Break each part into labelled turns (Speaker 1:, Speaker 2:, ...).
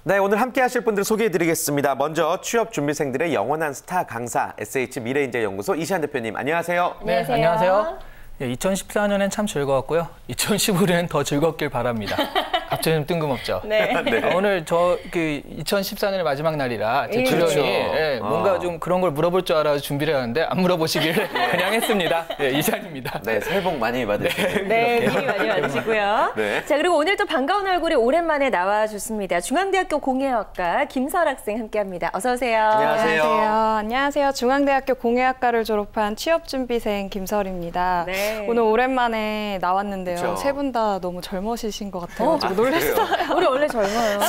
Speaker 1: 네, 오늘 함께 하실 분들 소개해드리겠습니다. 먼저 취업준비생들의 영원한 스타 강사, SH 미래인재연구소 이시안 대표님, 안녕하세요.
Speaker 2: 네, 안녕하세요. 2014년엔 참 즐거웠고요. 2015년엔 더 즐겁길 바랍니다. 갑자기 좀 뜬금없죠.
Speaker 1: 네.
Speaker 2: 오늘 2014년의 마지막 날이라 제 출연이 뭔가 좀 그런 걸 물어볼 줄 알아서 준비를 하는데 안 물어보시길 그냥 했습니다. 이시안입니다.
Speaker 1: 네, 새해 복 많이 받으시고요.
Speaker 3: 네, 미리 많이 받으시고요.
Speaker 1: 네.
Speaker 3: 자, 그리고 오늘 또 반가운 얼굴이 오랜만에 나와줬습니다. 중앙대학교 공예학과 김설 학생 함께합니다. 어서 오세요.
Speaker 1: 안녕하세요.
Speaker 4: 안녕하세요. 중앙대학교 공예학과를 졸업한 취업준비생 김설입니다.
Speaker 3: 네.
Speaker 4: 오늘 오랜만에 나왔는데요.
Speaker 1: 그쵸.
Speaker 4: 세 분 다 너무 젊으시신 것 같아가지고 놀랐어요.
Speaker 3: 우리 원래 젊어요.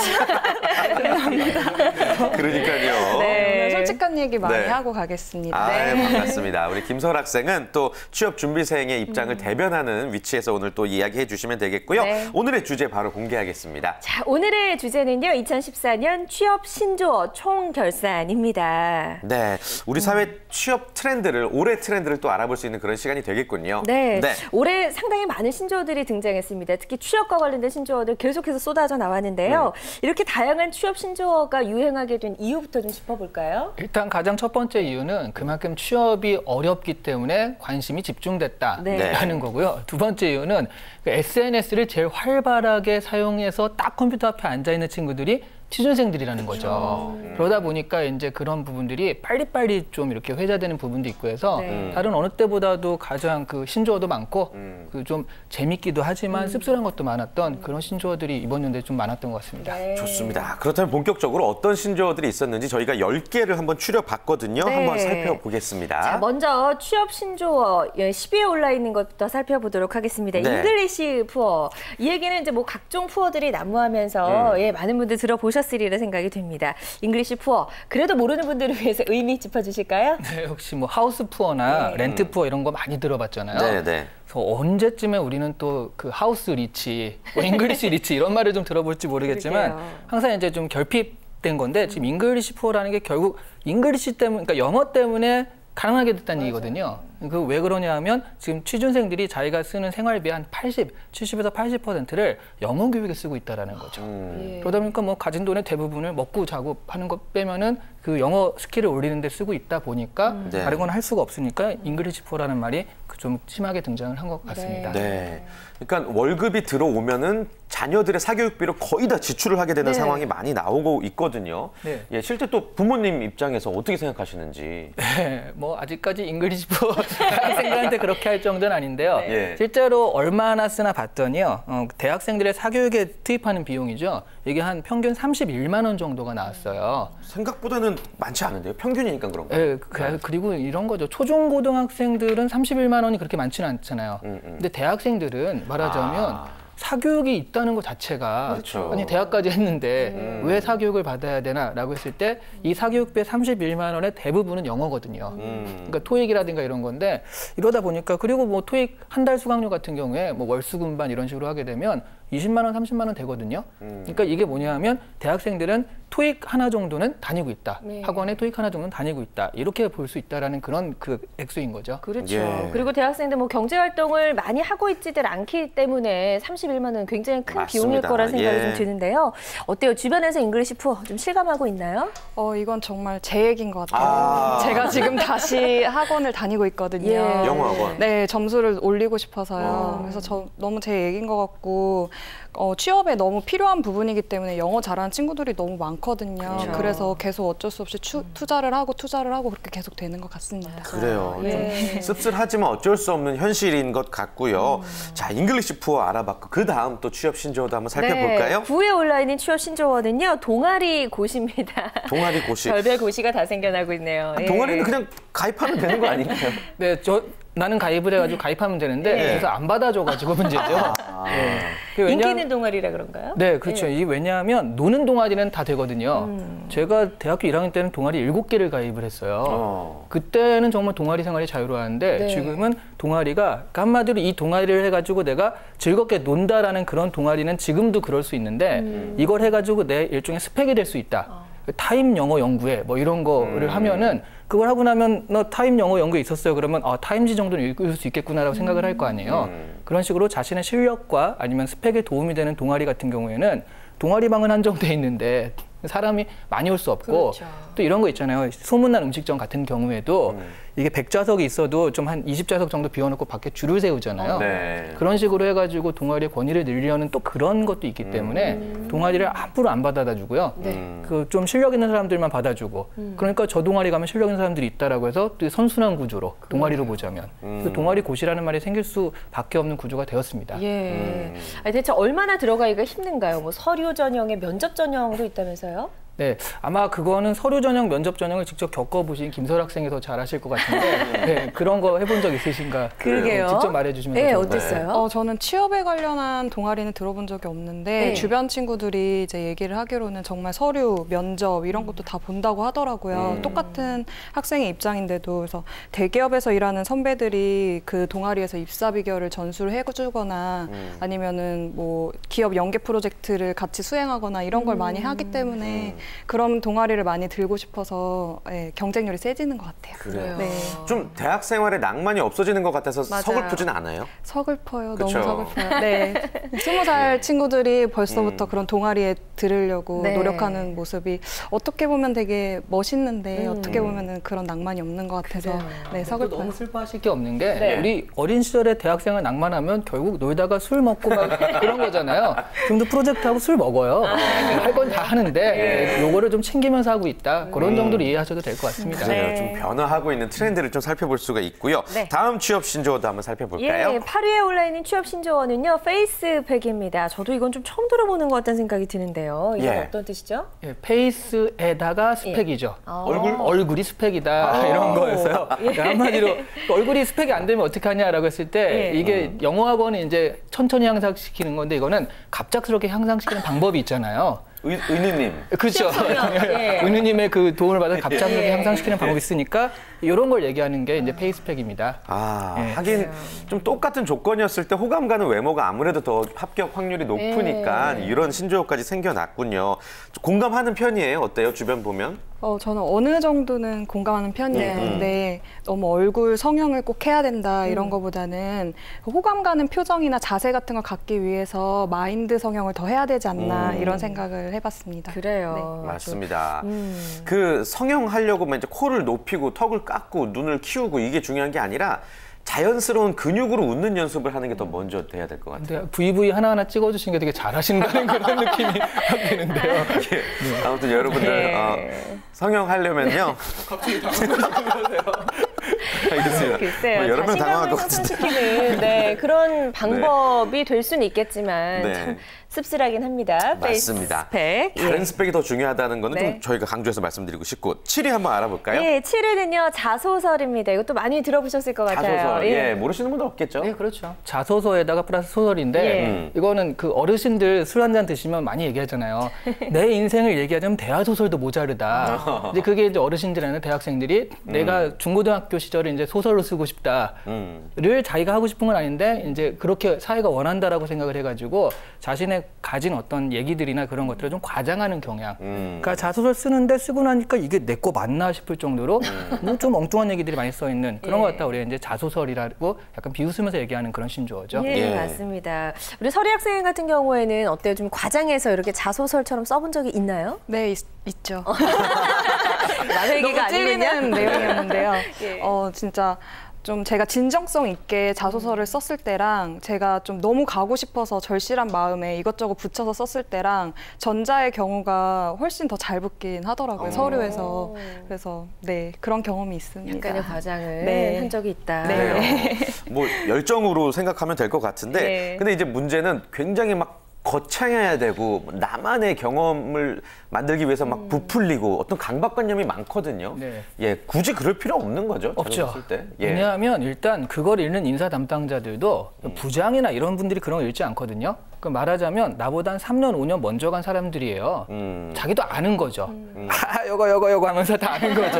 Speaker 1: 그러니까요.
Speaker 3: 네.
Speaker 4: 오늘 솔직한 얘기 많이
Speaker 1: 네.
Speaker 4: 하고 가겠습니다.
Speaker 1: 네, 반갑습니다. 우리 김설 학생은 또 취업준비생의 입장을 대변하는 위치에서 오늘 또 이야기해 주시면 되겠고요.
Speaker 3: 네.
Speaker 1: 오늘의 주제 바로 공개하겠습니다.
Speaker 3: 자, 오늘의 주제는요. 2014년 취업 신조어 총결산입니다.
Speaker 1: 네, 우리 사회 취업 트렌드를, 올해 트렌드를 또 알아볼 수 있는 그런 시간이 되겠군요.
Speaker 3: 네. 올해 상당히 많은 신조어들이 등장했습니다. 특히 취업과 관련된 신조어들 계속해서 쏟아져 나왔는데요. 이렇게 다양한 취업 신조어가 유행하게 된 이유부터 좀 짚어볼까요?
Speaker 2: 일단 가장 첫 번째 이유는 그만큼 취업이 어렵기 때문에 관심이 집중됐다라는 거고요. 두 번째 이유는 SNS를 제일 활발하게 사용해서 딱 컴퓨터 앞에 앉아있는 친구들이 취준생들이라는 거죠. 그러다 보니까 이제 그런 부분들이 빨리빨리 좀 이렇게 회자되는 부분도 있고 해서 다른 어느 때보다도 가장 그 신조어도 많고 그 좀 재밌기도 하지만 씁쓸한 것도 많았던 그런 신조어들이 이번 연도에 좀 많았던 것 같습니다.
Speaker 3: 네.
Speaker 1: 좋습니다. 그렇다면 본격적으로 어떤 신조어들이 있었는지 저희가 10개를 한번 추려봤거든요.
Speaker 3: 네.
Speaker 1: 한번 살펴보겠습니다.
Speaker 3: 자, 먼저 취업 신조어 10위에 올라 있는 것부터 살펴보도록 하겠습니다.
Speaker 1: 네.
Speaker 3: 잉글리시 푸어. 이 얘기는 이제 뭐 각종 푸어들이 난무하면서 많은 분들 들어보셨으리라 생각이 됩니다. 잉글리시 푸어. 그래도 모르는 분들을 위해서 의미 짚어주실까요?
Speaker 2: 네, 혹시 뭐 하우스 푸어나 렌트 푸어 이런 거 많이 들어봤잖아요.
Speaker 1: 네.
Speaker 2: 그래서 언제쯤에 우리는 또 그 하우스 리치, 뭐 잉글리시 리치 이런 말을 좀 들어볼지 모르겠지만
Speaker 3: 그러게요.
Speaker 2: 항상 이제 좀 결핍된 건데 지금 잉글리시 푸어라는 게 결국 잉글리시 때문에, 그러니까 영어 때문에 가능하게 됐다는 얘기거든요. 그 왜 그러냐 하면 지금 취준생들이 자기가 쓰는 생활비 한 70에서 80%를 영어 교육에 쓰고 있다는 거죠. 그러다 보니까 뭐 가진 돈의 대부분을 먹고 자고 하는 것 빼면은 그 영어 스킬을 올리는 데 쓰고 있다 보니까 다른 건 할 수가 없으니까 잉글리시 푸어라는 말이 좀 심하게 등장을 한 것 같습니다.
Speaker 1: 네. 그러니까 월급이 들어오면은 자녀들의 사교육비를 거의 다 지출을 하게 되는 상황이 많이 나오고 있거든요.
Speaker 2: 네.
Speaker 1: 예, 실제 또 부모님 입장에서 어떻게 생각하시는지.
Speaker 2: 네, 뭐 아직까지 잉글리시 푸어 학생들한테 그렇게 할 정도는 아닌데요.
Speaker 1: 네.
Speaker 2: 실제로 얼마나 쓰나 봤더니요. 대학생들의 사교육에 투입하는 비용이죠. 이게 한 평균 31만 원 정도가 나왔어요.
Speaker 1: 생각보다는 많지 않은데요. 평균이니까 그런가요?
Speaker 2: 네, 그리고 이런 거죠. 초중고등학생들은 31만 원이 그렇게 많지는 않잖아요. 근데 대학생들은 말하자면 사교육이 있다는 것 자체가
Speaker 1: 그렇죠.
Speaker 2: 아니 대학까지 했는데 왜 사교육을 받아야 되나라고 했을 때 이 사교육비의 31만 원의 대부분은 영어거든요. 그러니까 토익이라든가 이런 건데 이러다 보니까 그리고 뭐 토익 한 달 수강료 같은 경우에 뭐 월수금반 이런 식으로 하게 되면 20만 원, 30만 원 되거든요. 그러니까 이게 뭐냐 하면 대학생들은 토익 하나 정도는 다니고 있다. 학원에 토익 하나 정도는 다니고 있다. 이렇게 볼 수 있다라는 그런 그 액수인 거죠.
Speaker 3: 그렇죠.
Speaker 1: 예.
Speaker 3: 그리고 대학생들 뭐 경제 활동을 많이 하고 있지들 않기 때문에 31만 원 굉장히 큰
Speaker 1: 맞습니다.
Speaker 3: 비용일 거라 생각이
Speaker 1: 예.
Speaker 3: 좀 드는데요. 어때요? 주변에서 잉글리시 푸어 좀 실감하고 있나요?
Speaker 4: 이건 정말 제 얘기인 것 같아요. 제가 지금 다시 학원을 다니고 있거든요.
Speaker 3: 예.
Speaker 1: 영어 학원.
Speaker 4: 네, 점수를 올리고 싶어서요. 그래서 너무 제 얘기인 것 같고 취업에 너무 필요한 부분이기 때문에 영어 잘하는 친구들이 너무 많거든요.
Speaker 3: 그렇죠.
Speaker 4: 그래서 계속 어쩔 수 없이 투자를 하고 그렇게 계속 되는 것 같습니다.
Speaker 1: 그래요.
Speaker 3: 예.
Speaker 1: 좀 씁쓸하지만 어쩔 수 없는 현실인 것 같고요. 자, 잉글리시 푸어 알아봤고 그 다음 또 취업 신조어도 한번 살펴볼까요?
Speaker 3: 네, 9위에 올라 있는 취업 신조어는요. 동아리 고시입니다.
Speaker 1: 동아리 고시.
Speaker 3: 별별 고시가 다 생겨나고 있네요. 예.
Speaker 1: 동아리는 그냥 가입하면 되는 거 아닌가요?
Speaker 2: 네, 나는 가입을 해가지고 가입하면 되는데 그래서 안 받아줘가지고 문제죠. 네.
Speaker 3: 인기 있는 동아리라 그런가요?
Speaker 2: 네, 그렇죠. 이게 왜냐하면 노는 동아리는 다 되거든요. 제가 대학교 1학년 때는 동아리 7개를 가입을 했어요. 그때는 정말 동아리 생활이 자유로웠는데 지금은 동아리가 한마디로 이 동아리를 해가지고 내가 즐겁게 논다라는 그런 동아리는 지금도 그럴 수 있는데 이걸 해가지고 내 일종의 스펙이 될 수 있다. 타임 영어 연구회 뭐 이런 거를 하면은 그걸 하고 나면 너 타임 영어 연구에 있었어요. 그러면 타임지 정도는 읽을 수 있겠구나라고 생각을 할 거 아니에요. 그런 식으로 자신의 실력과 아니면 스펙에 도움이 되는 동아리 같은 경우에는 동아리방은 한정돼 있는데 사람이 많이 올 수 없고
Speaker 3: 그렇죠.
Speaker 2: 또 이런 거 있잖아요. 소문난 음식점 같은 경우에도 이게 100좌석이 있어도 좀 한 20좌석 정도 비워놓고 밖에 줄을 세우잖아요.
Speaker 1: 네.
Speaker 2: 그런 식으로 해가지고 동아리의 권위를 늘리려는 또 그런 것도 있기 때문에 동아리를 함부로 안 받아주고요. 그 좀 실력 있는 사람들만 받아주고 그러니까 저 동아리 가면 실력 있는 사람들이 있다라고 해서 또 선순환 구조로 동아리로 보자면 그 동아리 고시라는 말이 생길 수밖에 없는 구조가 되었습니다.
Speaker 3: 예. 아니, 대체 얼마나 들어가기가 힘든가요? 뭐 서류 전형에 면접 전형도 있다면서요?
Speaker 2: 네, 아마 그거는 서류 전형, 면접 전형을 직접 겪어보신 김설 학생이 더 잘 아실 것 같은데 네, 그런 거 해본 적 있으신가?
Speaker 3: 그러게요.
Speaker 2: 직접 말해주시면
Speaker 3: 네,
Speaker 2: 더 좋을 것
Speaker 3: 어땠어요?
Speaker 4: 저는 취업에 관련한 동아리는 들어본 적이 없는데
Speaker 3: 네.
Speaker 4: 주변 친구들이 이제 얘기를 하기로는 정말 서류, 면접 이런 것도 다 본다고 하더라고요. 똑같은 학생의 입장인데도 그래서 대기업에서 일하는 선배들이 그 동아리에서 입사 비결을 전수를 해주거나 아니면은 뭐 기업 연계 프로젝트를 같이 수행하거나 이런 걸 많이 하기 때문에 그런 동아리를 많이 들고 싶어서 경쟁률이 세지는 것 같아요.
Speaker 1: 그래요.
Speaker 4: 네.
Speaker 1: 좀 대학 생활에 낭만이 없어지는 것 같아서
Speaker 3: 맞아요.
Speaker 1: 서글프진 않아요?
Speaker 4: 서글퍼요.
Speaker 1: 그쵸?
Speaker 4: 너무 서글퍼요. 네. 20살 친구들이 벌써부터 그런 동아리에 들으려고
Speaker 3: 네.
Speaker 4: 노력하는 모습이 어떻게 보면 되게 멋있는데 어떻게 보면은 그런 낭만이 없는 것 같아서
Speaker 3: 그래요.
Speaker 4: 네,
Speaker 2: 또
Speaker 4: 서글퍼요.
Speaker 2: 너무 슬퍼하실 게 없는 게
Speaker 3: 네.
Speaker 2: 우리 어린 시절에 대학생을 낭만하면 결국 놀다가 술 먹고 막 그런 거잖아요. 지금도 프로젝트하고 술 먹어요. 할 건 다 하는데 요거를 좀 챙기면서 하고 있다. 그런 정도로 이해하셔도 될 것 같습니다.
Speaker 1: 그래요.
Speaker 3: 네.
Speaker 1: 좀 변화하고 있는 트렌드를 좀 살펴볼 수가 있고요.
Speaker 3: 네.
Speaker 1: 다음 취업 신조어도 한번 살펴볼까요?
Speaker 3: 예, 8위에 올라있는 취업 신조어는요, 페이스팩입니다. 저도 이건 좀 처음 들어보는 것 같다는 생각이 드는데요. 이건
Speaker 1: 예.
Speaker 3: 어떤 뜻이죠?
Speaker 2: 예, 페이스에다가 스펙이죠.
Speaker 1: 얼굴?
Speaker 2: 얼굴이 스펙이다 이런 거였어요. 그러니까 한마디로 얼굴이 스펙이 안 되면 어떻게 하냐라고 했을 때
Speaker 3: 예.
Speaker 2: 이게 영어 학원이 이제 천천히 향상시키는 건데 이거는 갑작스럽게 향상시키는 방법이 있잖아요.
Speaker 1: 은우님.
Speaker 2: 그렇죠.
Speaker 3: 예.
Speaker 2: 은우님의 그 도움을 받아 갑작스럽게 향상시키는 방법이 있으니까 이런 걸 얘기하는 게 이제 페이스팩입니다.
Speaker 1: 아,
Speaker 2: 예.
Speaker 1: 하긴 좀 똑같은 조건이었을 때 호감 가는 외모가 아무래도 더 합격 확률이 높으니까 이런 신조어까지 생겨났군요. 공감하는 편이에요? 어때요? 주변 보면?
Speaker 4: 저는 어느 정도는 공감하는 편이에요. 근데 너무 얼굴 성형을 꼭 해야 된다 이런 거보다는 호감 가는 표정이나 자세 같은 걸 갖기 위해서 마인드 성형을 더 해야 되지 않나 이런 생각을 해봤습니다.
Speaker 3: 그래요.
Speaker 1: 맞습니다. 그 성형하려고 이제 코를 높이고 턱을 깎고 눈을 키우고 이게 중요한 게 아니라 자연스러운 근육으로 웃는 연습을 하는 게 더 먼저 돼야 될 것 같아요.
Speaker 2: 근데 VV 하나하나 찍어주시는 게 되게 잘하신다는 그런 느낌이 확 드는데요.
Speaker 1: 예. 아무튼 여러분들
Speaker 3: 네.
Speaker 1: 성형하려면요.
Speaker 2: 갑자기 당황하세요.
Speaker 1: 알겠습니다.
Speaker 3: 글쎄요.
Speaker 1: 뭐 여러 명 당황할
Speaker 3: 자신감을
Speaker 1: 것 같은데.
Speaker 3: 향상시키는 네, 그런 방법이 될 수는 있겠지만
Speaker 1: 네.
Speaker 3: 참 씁쓸하긴 합니다.
Speaker 1: 맞습니다.
Speaker 3: 페이스팩.
Speaker 1: 다른 스펙이 더 중요하다는 거는
Speaker 3: 네.
Speaker 1: 좀 저희가 강조해서 말씀드리고 싶고 7위 한번 알아볼까요?
Speaker 3: 예, 7위는요, 자소설입니다. 이것도 많이 들어보셨을 것 같아요.
Speaker 1: 자소설. 예, 모르시는 분도 없겠죠?
Speaker 2: 네, 그렇죠. 자소서에다가 플러스 소설인데
Speaker 3: 예.
Speaker 2: 이거는 그 어르신들 술 한잔 드시면 많이 얘기하잖아요. 내 인생을 얘기하자면 대하소설도 모자르다. 이제 그게 이제 어르신들이나 대학생들이 내가 중고등학교 시절에 이제 소설로 쓰고 싶다를 자기가 하고 싶은 건 아닌데 이제 그렇게 사회가 원한다라고 생각을 해가지고 자신의 가진 어떤 얘기들이나 그런 것들을 좀 과장하는 경향. 그러니까 자소설 쓰는데 쓰고 나니까 이게 내 거 맞나 싶을 정도로 뭐 좀 엉뚱한 얘기들이 많이 써 있는 그런 것 같다. 우리가 이제 자소설이라고 약간 비웃으면서 얘기하는 그런 신조어죠.
Speaker 3: 예,
Speaker 1: 예.
Speaker 3: 맞습니다. 우리 서리 학생 같은 경우에는 어때요? 좀 과장해서 이렇게 자소설처럼 써본 적이 있나요?
Speaker 4: 네, 있죠.
Speaker 3: 남의 얘기가
Speaker 4: 너무 찔리는
Speaker 3: 아니군요.
Speaker 4: 내용이었는데요.
Speaker 3: 예.
Speaker 4: 진짜 좀 제가 진정성 있게 자소서를 썼을 때랑 제가 좀 너무 가고 싶어서 절실한 마음에 이것저것 붙여서 썼을 때랑 전자의 경우가 훨씬 더 잘 붙긴 하더라고요, 서류에서. 그래서 네, 그런 경험이 있습니다.
Speaker 3: 약간의 과장을
Speaker 4: 네.
Speaker 3: 한 적이 있다.
Speaker 1: 네. 뭐 열정으로 생각하면 될 것 같은데
Speaker 3: 네.
Speaker 1: 근데 이제 문제는 굉장히 막 거창해야 되고 나만의 경험을 만들기 위해서 막 부풀리고 어떤 강박관념이 많거든요.
Speaker 2: 네.
Speaker 1: 예, 굳이 그럴 필요 없는 거죠.
Speaker 2: 없죠.
Speaker 1: 쓸 때. 예.
Speaker 2: 왜냐하면 일단 그걸 읽는 인사 담당자들도 부장이나 이런 분들이 그런 걸 읽지 않거든요. 그 말하자면 나보다 한 3년, 5년 먼저 간 사람들이에요. 자기도 아는 거죠. 아, 요거 하면서 다 아는 거죠.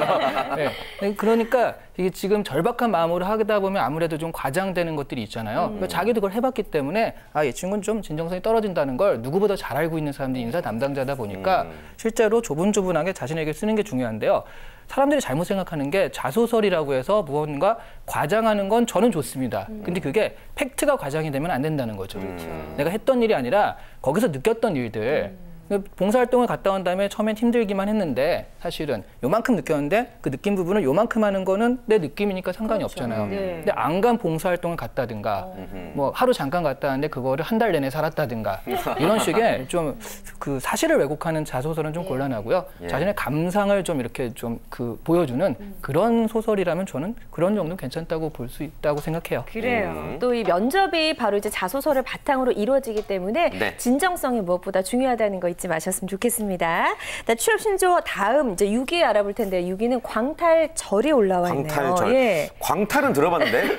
Speaker 2: 네. 그러니까 이게 지금 절박한 마음으로 하다 보면 아무래도 좀 과장되는 것들이 있잖아요. 그러니까 자기도 그걸 해봤기 때문에 아, 이 친구는 좀 진정성이 떨어진다는 걸 누구보다 잘 알고 있는 사람들이 인사 담당자다 보니까 실제로 조분조분하게 자신에게 쓰는 게 중요한데요. 사람들이 잘못 생각하는 게 자소설이라고 해서 무언가 과장하는 건 저는 좋습니다. 근데 그게 팩트가 과장이 되면 안 된다는 거죠. 내가 했던 일이 아니라 거기서 느꼈던 일들, 봉사활동을 갔다 온 다음에 처음엔 힘들기만 했는데 사실은 요만큼 느꼈는데 그 느낀 부분을 요만큼 하는 거는 내 느낌이니까 상관이 없잖아요. 근데 안 간 봉사활동을 갔다든가 뭐 하루 잠깐 갔다 왔는데 그거를 한 달 내내 살았다든가 이런 식의 좀 그 사실을 왜곡하는 자소설은 좀 곤란하고요. 자신의 감상을 좀 이렇게 좀 그 보여주는 그런 소설이라면 저는 그런 정도는 괜찮다고 볼 수 있다고 생각해요.
Speaker 3: 그래요. 또 이 면접이 바로 이제 자소설을 바탕으로 이루어지기 때문에 진정성이 무엇보다 중요하다는 거 잊지 마셨으면 좋겠습니다. 취업 신조어 다음 이제 6위 알아볼 텐데 6위는 광탈절이 올라와 있네요.
Speaker 1: 광탈절.
Speaker 3: 예.
Speaker 1: 광탈은 들어봤는데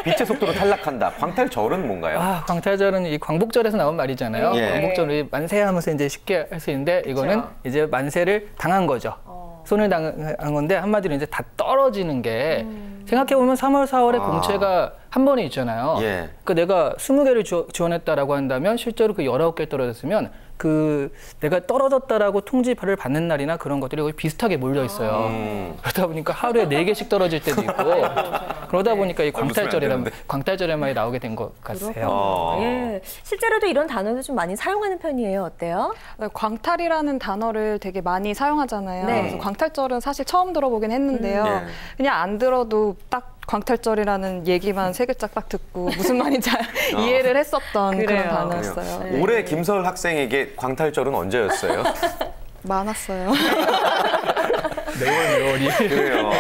Speaker 1: 빛의 속도로 탈락한다. 광탈절은 뭔가요?
Speaker 2: 광탈절은 이 광복절에서 나온 말이잖아요.
Speaker 1: 예.
Speaker 2: 광복절을 만세하면서 이제 쉽게 할 수 있는데 이거는 이제 만세를 당한 거죠. 손을 당한 건데 한마디로 이제 다 떨어지는 게 생각해보면 3월, 4월에 공채가 한 번에 있잖아요. 그러니까 내가 20개를 지원했다라고 한다면 실제로 그 19개 떨어졌으면 그 내가 떨어졌다라고 통지를 받는 날이나 그런 것들이 거의 비슷하게 몰려 있어요. 그러다 보니까 하루에 4개씩 떨어질 때도 있고 그러다 보니까 이 광탈절의 말이 나오게 된 것 같아요.
Speaker 3: 예. 실제로도 이런 단어도 좀 많이 사용하는 편이에요. 어때요?
Speaker 4: 광탈이라는 단어를 되게 많이 사용하잖아요. 그래서 광탈절은 사실 처음 들어보긴 했는데요. 그냥 안 들어도 딱 광탈절이라는 얘기만 3글자 딱 듣고 무슨 말인지 이해를 했었던 그런 단어였어요.
Speaker 1: 올해 김서울 학생에게 광탈절은 언제였어요?
Speaker 4: 많았어요.
Speaker 2: 매월이.
Speaker 1: 그래요.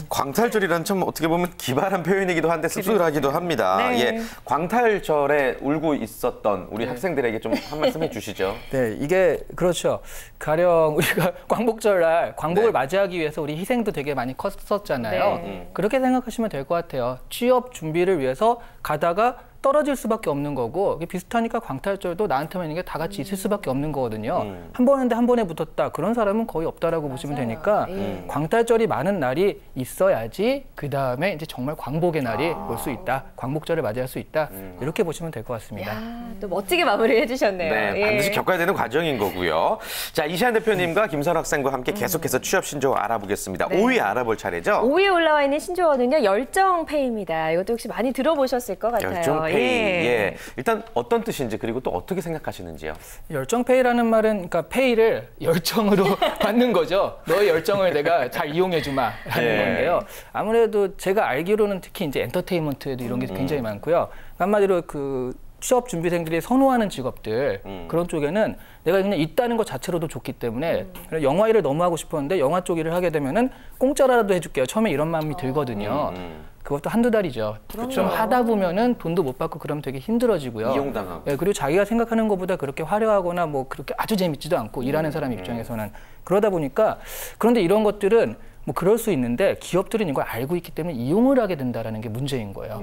Speaker 1: 광탈절이란 참 어떻게 보면 기발한 표현이기도 한데 씁쓸하기도 합니다. 예, 광탈절에 울고 있었던 우리 학생들에게 좀 한 말씀 해주시죠.
Speaker 2: 네, 이게 그렇죠. 가령 우리가 광복절날 광복을 맞이하기 위해서 우리 희생도 되게 많이 컸었잖아요. 그렇게 생각하시면 될 것 같아요. 취업 준비를 위해서 가다가 떨어질 수밖에 없는 거고 비슷하니까 광탈절도 나한테만 있는 게 다 같이 있을 수밖에 없는 거거든요. 한 번 했는데 한 번에 붙었다. 그런 사람은 거의 없다라고 보시면 되니까 광탈절이 많은 날이 있어야지 그다음에 이제 정말 광복의 날이 올 수 있다. 광복절을 맞이할 수 있다. 이렇게 보시면 될 것 같습니다.
Speaker 3: 야, 또 멋지게 마무리해 주셨네요.
Speaker 1: 네, 반드시 겪어야 되는 과정인 거고요. 자, 이시안 대표님과 김선 학생과 함께 계속해서 취업 신조어 알아보겠습니다. 5위 알아볼 차례죠?
Speaker 3: 5위에 올라와 있는 신조어는요. 열정페이입니다. 이것도 혹시 많이 들어보셨을 것 같아요.
Speaker 1: 열정페이. 예. 일단 어떤 뜻인지 그리고 또 어떻게 생각하시는지요?
Speaker 2: 열정페이라는 말은 그러니까 페이를 열정으로 받는 거죠. 너의 열정을 내가 잘 이용해 주마 하는 건데요. 아무래도 제가 알기로는 특히 이제 엔터테인먼트에도 이런 게 굉장히 많고요. 한마디로 그 취업 준비생들이 선호하는 직업들 그런 쪽에는 내가 그냥 있다는 것 자체로도 좋기 때문에 영화 일을 너무 하고 싶었는데 영화 쪽 일을 하게 되면은 공짜라도 해줄게요. 처음에 이런 마음이 들거든요. 그것도 한두 달이죠. 좀 하다 보면은 돈도 못 받고 그러면 되게 힘들어지고요.
Speaker 1: 이용당하고.
Speaker 2: 네, 그리고 자기가 생각하는 것보다 그렇게 화려하거나 뭐 그렇게 아주 재밌지도 않고 일하는 사람 입장에서는 그러다 보니까 그런데 이런 것들은 뭐 그럴 수 있는데 기업들은 이걸 알고 있기 때문에 이용을 하게 된다는 게 문제인 거예요.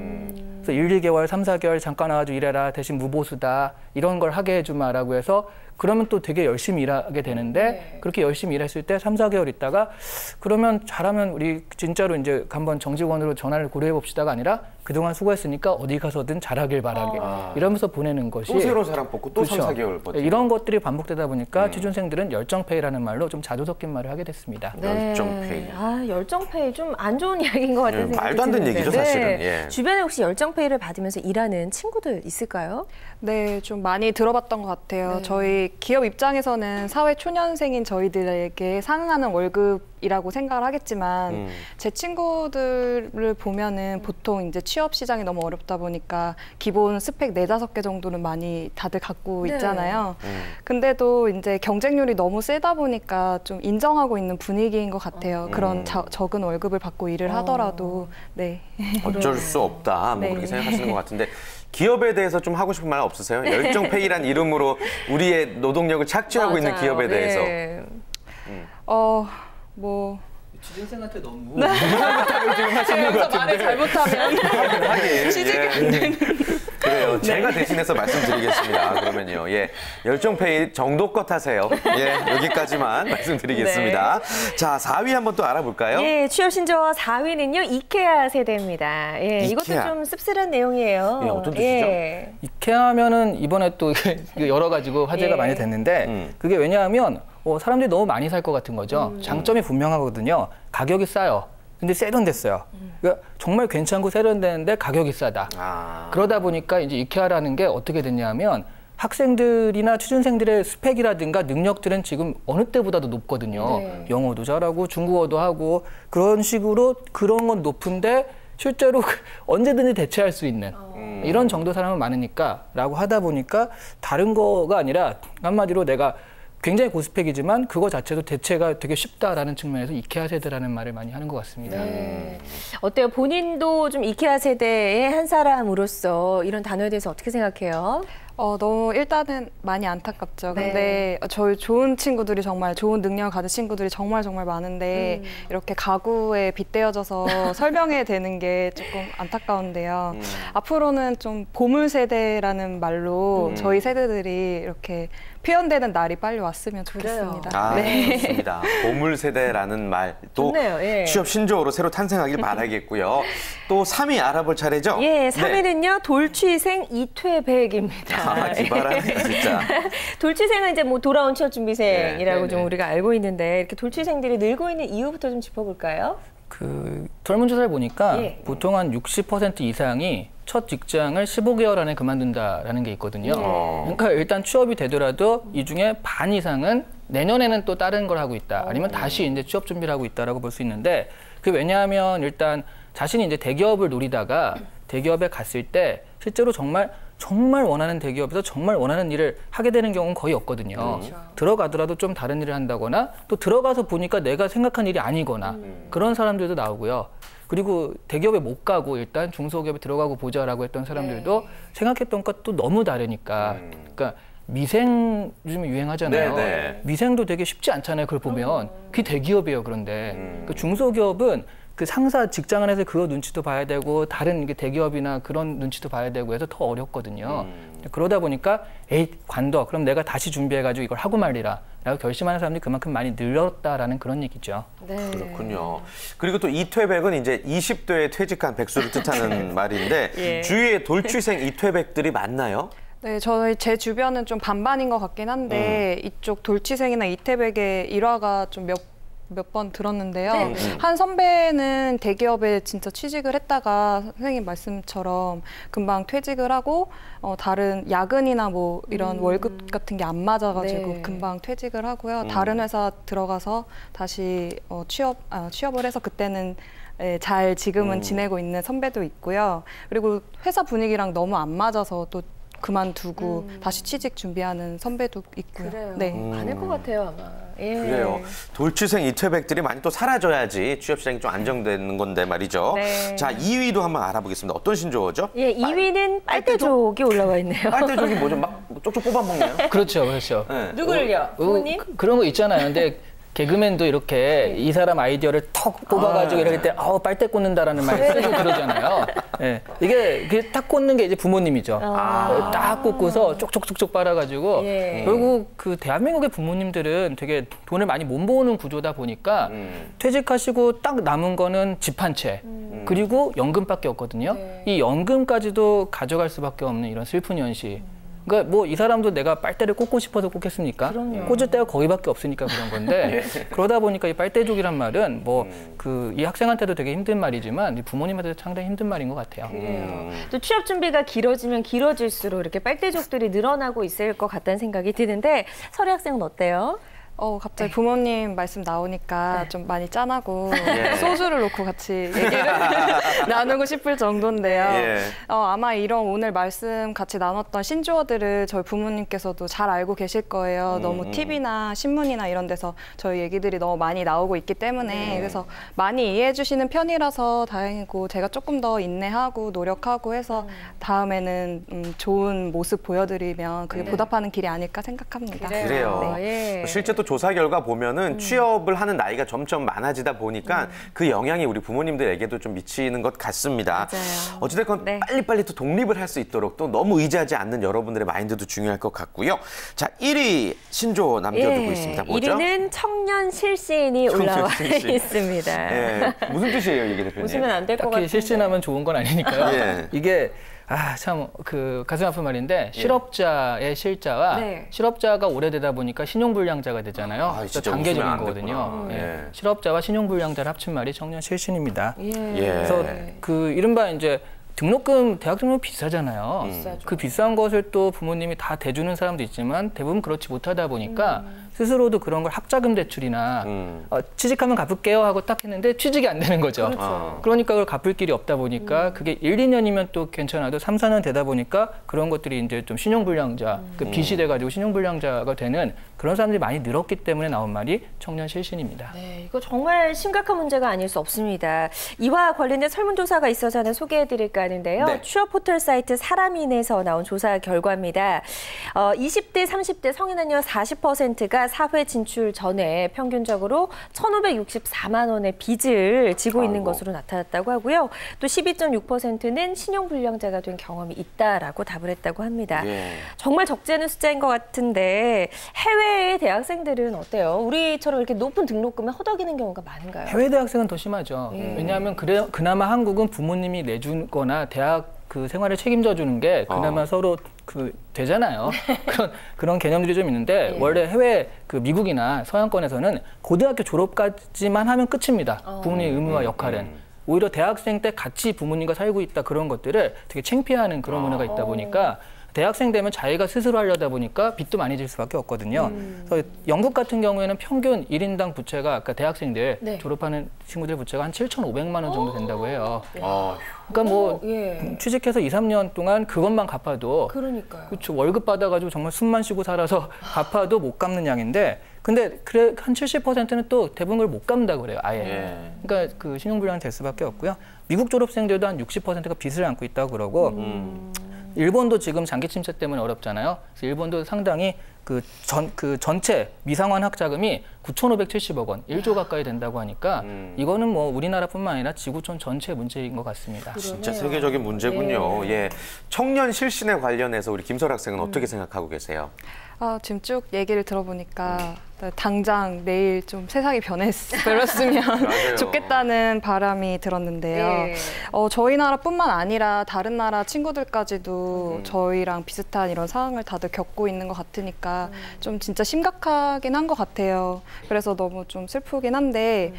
Speaker 2: 그래서 1, 2개월, 3, 4개월 잠깐 와가지고 일해라. 대신 무보수다. 이런 걸 하게 해주마라고 해서 그러면 또 되게 열심히 일하게 되는데 그렇게 열심히 일했을 때 3, 4개월 있다가 그러면 잘하면 우리 진짜로 이제 한번 정직원으로 전화를 고려해 봅시다가 아니라 그동안 수고했으니까 어디 가서든 잘하길 바라게 이러면서 보내는 것이
Speaker 1: 또 새로운 사람 뽑고 또 3, 4개월 버티고
Speaker 2: 이런 것들이 반복되다 보니까 취준생들은 열정페이라는 말로 좀 자주 섞인 말을 하게 됐습니다.
Speaker 1: 열정페이.
Speaker 3: 열정페이 좀 안 좋은 이야기인 것 같은 생각이
Speaker 1: 말도 안 되는 얘기죠, 사실은.
Speaker 3: 예. 주변에 혹시 열정페이를 받으면서 일하는 친구들 있을까요?
Speaker 4: 네, 좀 많이 들어봤던 것 같아요. 저희 기업 입장에서는 사회 초년생인 저희들에게 상응하는 월급이라고 생각을 하겠지만 제 친구들을 보면은 보통 이제 취업 시장이 너무 어렵다 보니까 기본 스펙 4, 5개 정도는 많이 다들 갖고 있잖아요. 근데도 이제 경쟁률이 너무 세다 보니까 좀 인정하고 있는 분위기인 것 같아요. 그런 적은 월급을 받고 일을 하더라도.
Speaker 1: 어쩔 수 없다. 뭐 그렇게 생각하시는 것 같은데 기업에 대해서 좀 하고 싶은 말 없으세요? 열정페이란 이름으로 우리의 노동력을 착취하고 있는 기업에 대해서.
Speaker 4: 뭐
Speaker 2: 취준생한테 너무 부탁을 지금 하시는 것 같은데.
Speaker 4: 말을 잘못하면 취직이 안 되는.
Speaker 1: 그래요. 제가 대신해서 말씀드리겠습니다. 그러면요. 예, 열정페이 정도껏 하세요. 예, 여기까지만 말씀드리겠습니다. 자, 4위 한번 또 알아볼까요?
Speaker 3: 예, 취업 신조어 4위는요. 이케아 세대입니다. 예, 이것도 좀 씁쓸한 내용이에요.
Speaker 1: 예, 어떤 뜻이죠?
Speaker 2: 이케아 하면은 이번에 또 여러 가지고 화제가 많이 됐는데 그게 왜냐하면 사람들이 너무 많이 살 것 같은 거죠. 장점이 분명하거든요. 가격이 싸요. 근데 세련됐어요. 그러니까 정말 괜찮고 세련되는데 가격이 싸다. 그러다 보니까 이제 이케아라는 게 어떻게 됐냐면 학생들이나 취준생들의 스펙이라든가 능력들은 지금 어느 때보다도 높거든요. 네. 영어도 잘하고 중국어도 하고 그런 식으로 그런 건 높은데 실제로 언제든지 대체할 수 있는 이런 정도 사람은 많으니까 라고 하다 보니까 다른 거가 아니라 한마디로 내가 굉장히 고스펙이지만 그거 자체도 대체가 되게 쉽다라는 측면에서 이케아 세대라는 말을 많이 하는 것 같습니다.
Speaker 3: 어때요? 본인도 좀 이케아 세대의 한 사람으로서 이런 단어에 대해서 어떻게 생각해요?
Speaker 4: 너무 일단은 많이 안타깝죠. 근데 저희 좋은 친구들이 정말 좋은 능력을 가진 친구들이 정말 많은데 이렇게 가구에 빗대어져서 설명해야 되는 게 조금 안타까운데요. 앞으로는 좀 보물 세대라는 말로 저희 세대들이 이렇게 표현되는 날이 빨리 왔으면 좋겠습니다.
Speaker 1: 네. 좋습니다. 보물 세대라는 말 또 취업 신조어로 새로 탄생하길 바라겠고요. 또 3위 알아볼 차례죠?
Speaker 3: 예, 3위는요. 돌취생 이퇴백입니다.
Speaker 1: 기발하네, 진짜.
Speaker 3: 돌취생은 이제 뭐 돌아온 취업준비생이라고 좀 우리가 알고 있는데 이렇게 돌취생들이 늘고 있는 이유부터 좀 짚어볼까요?
Speaker 2: 그 설문조사를 보니까 보통 한 60% 이상이 첫 직장을 15개월 안에 그만둔다라는 게 있거든요. 그러니까 일단 취업이 되더라도 이 중에 반 이상은 내년에는 또 다른 걸 하고 있다. 아니면 다시 이제 취업 준비를 하고 있다라고 볼 수 있는데 그게 왜냐하면 일단 자신이 이제 대기업을 노리다가 대기업에 갔을 때 실제로 정말 원하는 대기업에서 정말 원하는 일을 하게 되는 경우는 거의 없거든요. 들어가더라도 좀 다른 일을 한다거나 또 들어가서 보니까 내가 생각한 일이 아니거나 그런 사람들도 나오고요. 그리고 대기업에 못 가고 일단 중소기업에 들어가고 보자라고 했던 사람들도 생각했던 것도 너무 다르니까. 그러니까 미생 요즘에 유행하잖아요. 미생도 되게 쉽지 않잖아요. 그걸 보면. 그게 대기업이에요. 그런데 그 중소기업은 그 상사 직장 안에서 그거 눈치도 봐야 되고 다른 대기업이나 그런 눈치도 봐야 되고 해서 더 어렵거든요. 그러다 보니까 에이 관둬. 그럼 내가 다시 준비해가지고 이걸 하고 말리라. 라고 결심하는 사람들이 그만큼 많이 늘었다라는 그런 얘기죠.
Speaker 1: 그렇군요. 그리고 또 이퇴백은 이제 20대에 퇴직한 백수를 뜻하는 말인데 주위에 돌취생 이퇴백들이 많나요?
Speaker 4: 네, 제 주변은 좀 반반인 것 같긴 한데 이쪽 돌취생이나 이퇴백의 일화가 좀 몇 번 들었는데요. 한 선배는 대기업에 진짜 취직을 했다가 선생님 말씀처럼 금방 퇴직을 하고 다른 야근이나 뭐 이런 월급 같은 게 안 맞아가지고 금방 퇴직을 하고요. 다른 회사 들어가서 다시 취업을 해서 그때는 잘 지금은 지내고 있는 선배도 있고요. 그리고 회사 분위기랑 너무 안 맞아서 또 그만두고 다시 취직 준비하는 선배도 있고요.
Speaker 3: 그래요. 많을 것 같아요, 아마.
Speaker 1: 그래요. 돌취생 이퇴백들이 많이 또 사라져야지 취업 시장이 좀 안정되는 건데 말이죠. 자, 2위도 한번 알아보겠습니다. 어떤 신조어죠?
Speaker 3: 2위는 빨대족이 올라와 있네요.
Speaker 1: 빨대족이 뭐죠? 막 쪽쪽 뽑아 먹나요?
Speaker 2: 그렇죠.
Speaker 3: 누구를요? 부모님?
Speaker 2: 그런 거 있잖아요. 근데 개그맨도 이렇게 이 사람 아이디어를 턱 뽑아가지고 이럴 때 빨대 꽂는다라는 말 쓰고 그러잖아요. 이게 딱 꽂는 게 이제 부모님이죠. 딱 꽂고서 쪽쪽쪽쪽 빨아가지고 결국 그 대한민국의 부모님들은 되게 돈을 많이 못 모으는 구조다 보니까 퇴직하시고 딱 남은 거는 집 한 채 그리고 연금밖에 없거든요. 이 연금까지도 가져갈 수밖에 없는 이런 슬픈 현실. 그러니까 뭐 이 사람도 내가 빨대를 꽂고 싶어서 꽂겠습니까? 꽂을 데가 거기밖에 없으니까 그런 건데 그러다 보니까 이 빨대족이란 말은 뭐 이 학생한테도 되게 힘든 말이지만 이 부모님한테도 상당히 힘든 말인 것 같아요.
Speaker 3: 또 취업 준비가 길어지면 길어질수록 이렇게 빨대족들이 늘어나고 있을 것 같다는 생각이 드는데 설혜 학생은 어때요?
Speaker 4: 갑자기 부모님 말씀 나오니까 좀 많이 짠하고 소주를 놓고 같이 얘기를 나누고 싶을 정도인데요. 아마 이런 오늘 말씀 같이 나눴던 신조어들을 저희 부모님께서도 잘 알고 계실 거예요. 너무 TV나 신문이나 이런 데서 저희 얘기들이 너무 많이 나오고 있기 때문에 그래서 많이 이해해 주시는 편이라서 다행이고 제가 조금 더 인내하고 노력하고 해서 다음에는 좋은 모습 보여드리면 그게 보답하는 길이 아닐까 생각합니다.
Speaker 1: 그래요. 실제 또 조사 결과 보면은 취업을 하는 나이가 점점 많아지다 보니까 그 영향이 우리 부모님들에게도 좀 미치는 것 같습니다. 어찌됐건 빨리빨리 또 독립을 할 수 있도록 또 너무 의지하지 않는 여러분들의 마인드도 중요할 것 같고요. 자, 1위 신조어 남겨두고 있습니다. 뭐죠?
Speaker 3: 1위는 청년 실신이 올라와 있습니다.
Speaker 1: 무슨 뜻이에요, 이게 대표님?
Speaker 3: 웃으면 안 될 것 같은데.
Speaker 2: 실신하면 좋은 건 아니니까요. 이게 참 그 가슴 아픈 말인데 실업자의 실자와 실업자가 오래되다 보니까 신용불량자가 되잖아요. 단계적인 거거든요. 실업자와 신용불량자를 합친 말이 청년 실신입니다. 그래서 그 이른바 이제 등록금, 대학 등록금 비싸잖아요. 그 비싼 것을 또 부모님이 다 대주는 사람도 있지만 대부분 그렇지 못하다 보니까 스스로도 그런 걸 학자금 대출이나 취직하면 갚을게요 하고 딱 했는데 취직이 안 되는 거죠.
Speaker 3: 그렇죠.
Speaker 2: 그러니까 그걸 갚을 길이 없다 보니까 그게 1, 2년이면 또 괜찮아도 3, 4년 되다 보니까 그런 것들이 이제 좀 신용불량자, 그 빚이 돼가지고 신용불량자가 되는 그런 사람들이 많이 늘었기 때문에 나온 말이 청년 실신입니다.
Speaker 3: 네, 이거 정말 심각한 문제가 아닐 수 없습니다. 이와 관련된 설문조사가 있어서 하나 소개해드릴까 하는데요. 네. 취업 포털 사이트 사람인에서 나온 조사 결과입니다. 20대, 30대 성인 남녀 40%가 사회 진출 전에 평균적으로 1,564만 원의 빚을 지고 있는 것으로 나타났다고 하고요. 또 12.6%는 신용불량자가 된 경험이 있다라고 답을 했다고 합니다. 예. 정말 적지 않은 숫자인 것 같은데 해외의 대학생들은 어때요? 우리처럼 이렇게 높은 등록금에 허덕이는 경우가 많은가요?
Speaker 2: 해외 대학생은 더 심하죠. 왜냐하면 그나마 한국은 부모님이 내주거나 대학 그 생활을 책임져 주는 게 그나마 서로 되잖아요. 그런 개념들이 좀 있는데 원래 해외 그 미국이나 서양권에서는 고등학교 졸업까지만 하면 끝입니다. 부모님의 의무와 역할은. 오히려 대학생 때 같이 부모님과 살고 있다 그런 것들을 되게 창피해하는 그런 문화가 있다 보니까 대학생 되면 자기가 스스로 하려다 보니까 빚도 많이 질 수밖에 없거든요. 그래서 영국 같은 경우에는 평균 1인당 부채가 아까 대학생들 졸업하는 친구들 부채가 한 7,500만 원 정도 된다고 해요. 그러니까 뭐 취직해서 2, 3년 동안 그것만 갚아도 그렇죠. 월급 받아가지고 정말 숨만 쉬고 살아서 갚아도 못 갚는 양인데 근데 그래 한 70%는 또 대부분 그걸 못 갚는다고 그래요. 아예. 그러니까 그 신용불량이 될 수밖에 없고요. 미국 졸업생들도 한 60%가 빚을 안고 있다고 그러고 일본도 지금 장기 침체 때문에 어렵잖아요. 그래서 일본도 상당히 전체 미상환 학자금이 9,570억 원, 1조 가까이 된다고 하니까 이거는 뭐 우리나라뿐만 아니라 지구촌 전체 문제인 것 같습니다.
Speaker 1: 진짜 세계적인 문제군요. 예. 청년 실신에 관련해서 우리 김설 학생은 어떻게 생각하고 계세요?
Speaker 4: 지금 쭉 얘기를 들어보니까 당장 내일 좀 세상이 변했으면 좋겠다는 바람이 들었는데요. 네. 저희 나라뿐만 아니라 다른 나라 친구들까지도 저희랑 비슷한 이런 상황을 다들 겪고 있는 것 같으니까 좀 진짜 심각하긴 한 것 같아요. 그래서 너무 좀 슬프긴 한데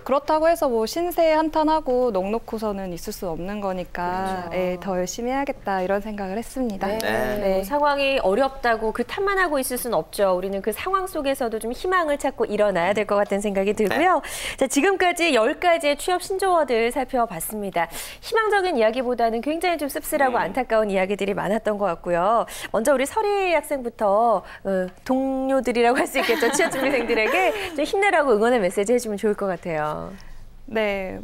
Speaker 4: 그렇다고 해서 뭐 신세 한탄하고 넋놓고서는 있을 수 없는 거니까 그렇죠. 더 열심히 해야겠다 이런 생각을 했습니다.
Speaker 3: 네. 네. 상황이 어렵다고 그 탓만 하고 있을 수는 없죠. 우리는 그 상황 속에서도 좀 희망을 찾고 일어나야 될 것 같다는 생각이 들고요. 자, 지금까지 10가지의 취업 신조어들 살펴봤습니다. 희망적인 이야기보다는 굉장히 좀 씁쓸하고 안타까운 이야기들이 많았던 것 같고요. 먼저 우리 설희 학생부터 동료들이라고 할 수 있겠죠. 취업준비생들에게 좀 힘내라고 응원의 메시지 해주면 좋을 것 같아요.
Speaker 4: 네,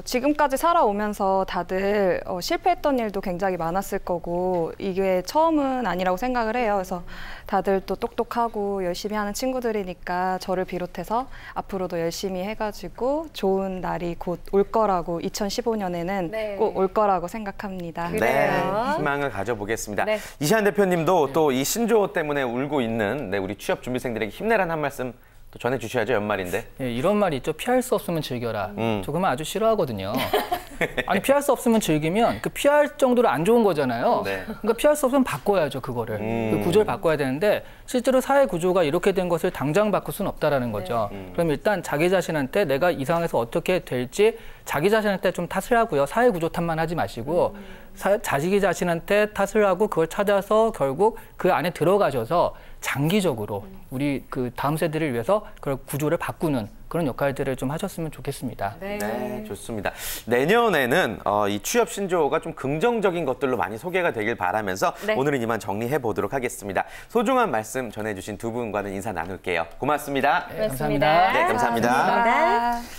Speaker 4: 지금까지 살아오면서 다들 실패했던 일도 굉장히 많았을 거고 이게 처음은 아니라고 생각을 해요. 그래서 다들 또 똑똑하고 열심히 하는 친구들이니까 저를 비롯해서 앞으로도 열심히 해가지고 좋은 날이 곧 올 거라고 2015년에는 꼭 올 거라고 생각합니다.
Speaker 1: 네, 희망을 가져보겠습니다. 이시안 대표님도 또 이 신조어 때문에 울고 있는 우리 취업준비생들에게 힘내라는 한 말씀 또 전해주셔야죠. 연말인데.
Speaker 2: 예, 이런 말이 있죠. 피할 수 없으면 즐겨라. 저 그 말 아주 싫어하거든요. 아니 피할 수 없으면 즐기면 그 피할 정도로 안 좋은 거잖아요. 그러니까 피할 수 없으면 바꿔야죠. 그거를. 그 구조를 바꿔야 되는데 실제로 사회 구조가 이렇게 된 것을 당장 바꿀 수는 없다라는 거죠. 그럼 일단 자기 자신한테 내가 이 상황에서 어떻게 될지 자기 자신한테 좀 탓을 하고요. 사회 구조 탓만 하지 마시고 자기 자신한테 탓을 하고 그걸 찾아서 결국 그 안에 들어가셔서 장기적으로 우리 그 다음 세대를 위해서 그런 구조를 바꾸는 그런 역할들을 좀 하셨으면 좋겠습니다.
Speaker 1: 네, 좋습니다. 내년에는 이 취업 신조어가 좀 긍정적인 것들로 많이 소개가 되길 바라면서 오늘은 이만 정리해 보도록 하겠습니다. 소중한 말씀 전해주신 두 분과는 인사 나눌게요. 고맙습니다.
Speaker 3: 고맙습니다.
Speaker 1: 네, 감사합니다.
Speaker 3: 감사합니다.